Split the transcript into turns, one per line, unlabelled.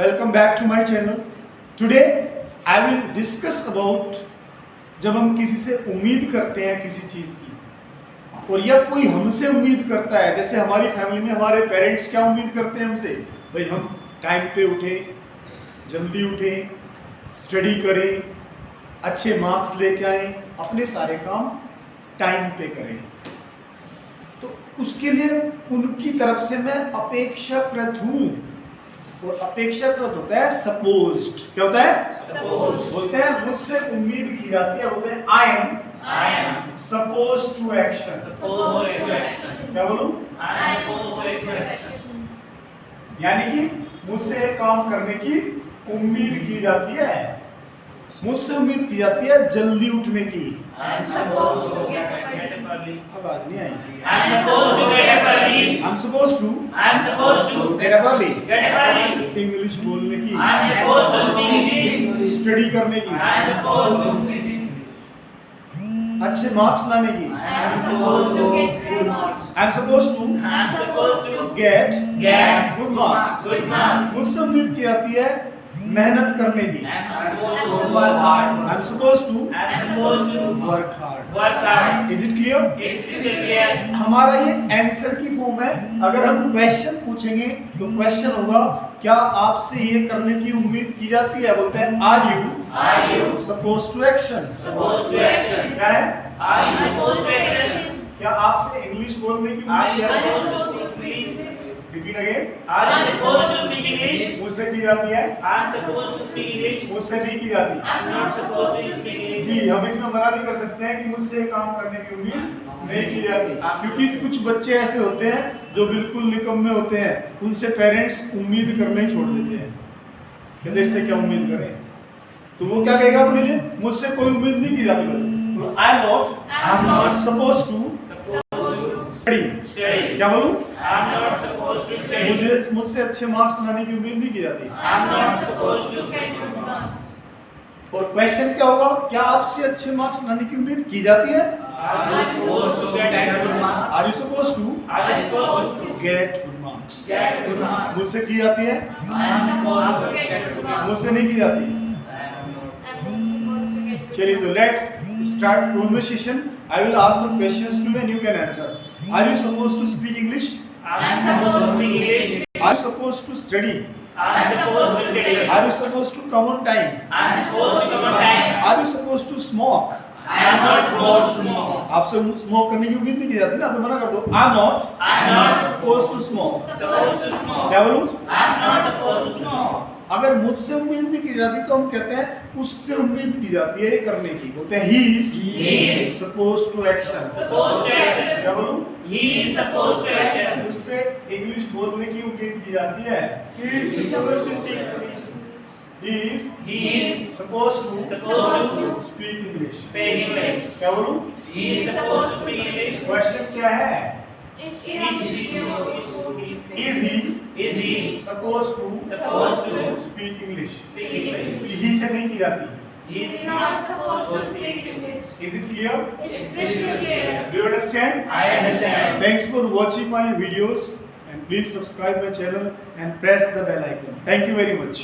welcome back to my channel. Today I will discuss about जब हम किसी से उम्मीद करते हैं किसी चीज़ की और या कोई हमसे उम्मीद करता है, जैसे हमारी फैमिली में हमारे पेरेंट्स क्या उम्मीद करते हैं हमसे, भाई हम टाइम पे उठें, जल्दी उठें, स्टडी करें, अच्छे मार्क्स लेके आएँ, अपने सारे काम टाइम पे करें। तो उसके लिए उनकी तरफ से मैं अपेक्षाकृत हूँ, और अपेक्षाकृत होता है सपोज्ड। क्या होता है? सपोज्ड। बोलते हैं मुझसे उम्मीद की जाती है, बोलते हैं I am supposed to action. क्या बोलूं? यानी कि मुझसे एक काम करने की उम्मीद की जाती है, मुझसे उम्मीद की जाती है जल्दी उठने की। अब बात नहीं आई। I'm supposed to get up early। English बोलने की, स्टडी करने की, अच्छे मार्क्स लाने की। I'm supposed to get good marks। मुझसे उम्मीद की जाती है मेहनत करने की। I'm supposed to work hard। Is it clear? हमारा ये आंसर की फॉर्म है। अगर हम क्वेश्चन पूछेंगे तो क्वेश्चन होगा, क्या आपसे ये करने की उम्मीद की जाती है? बोलते हैं are you supposed to action. क्या है? क्या आपसे इंग्लिश बोलने की उम्मीद की जाती है? Repeat again. मुझसे की जाती है, मुझसे नहीं की जाती। जी, हम इसमें मना भी कर सकते हैं कि मुझसे काम करने की उम्मीद नहीं की जाती, क्योंकि कुछ बच्चे ऐसे होते हैं जो बिल्कुल निकम्मे होते हैं, उनसे पेरेंट्स उम्मीद करना ही छोड़ देते हैं कि इससे क्या उम्मीद करें। तो वो क्या कहेगा अपने लिए, मुझसे कोई उम्मीद नहीं की जाती। I am not supposed to study. क्या बोलूं? मुझसे अच्छे मार्क्स लाने की उम्मीद नहीं की जाती। और क्वेश्चन क्या होगा, क्या आपसे अच्छे मार्क्स लाने की उम्मीद की जाती है? Are you supposed to get good marks. मुझसे की जाती है, मुझसे नहीं की जाती। चलिए, तो let's start conversation. I will ask some questions to you and you can answer. Are you supposed to speak English?
I am supposed to speak English.
Are you supposed to study?
I am supposed to study.
Are you supposed to come on time?
I am supposed to come on time.
Are you supposed to smoke?
I am not supposed to smoke.
आपसे smoke करने की उम्मीद नहीं की जाती ना, तो मना कर दो। I am not supposed to smoke।
Supposed to smoke.
क्या बोलूं?
I am not supposed to smoke.
अगर मुझसे उम्मीद नहीं की जाती तो हम कहते हैं उससे उम्मीद की जाती है ये करने की, बोलते हैं he is supposed to action।
Supposed to action.
क्या बोलूं?
He is supposed to action.
उससे इंग्लिश बोलने की उम्मीद की जाती है, he is supposed to speak English।
Speak English.
क्या बोलूं?
He is supposed to speak English.
Question क्या है?
Is he
supposed to speak English।
speak English?
he से नहीं की जाती।
He is not supposed to speak English.
Is it clear?
It's crystal clear.
Do you understand?
I understand.
Thanks for watching my videos and please subscribe my channel and press the bell icon. Thank you very much.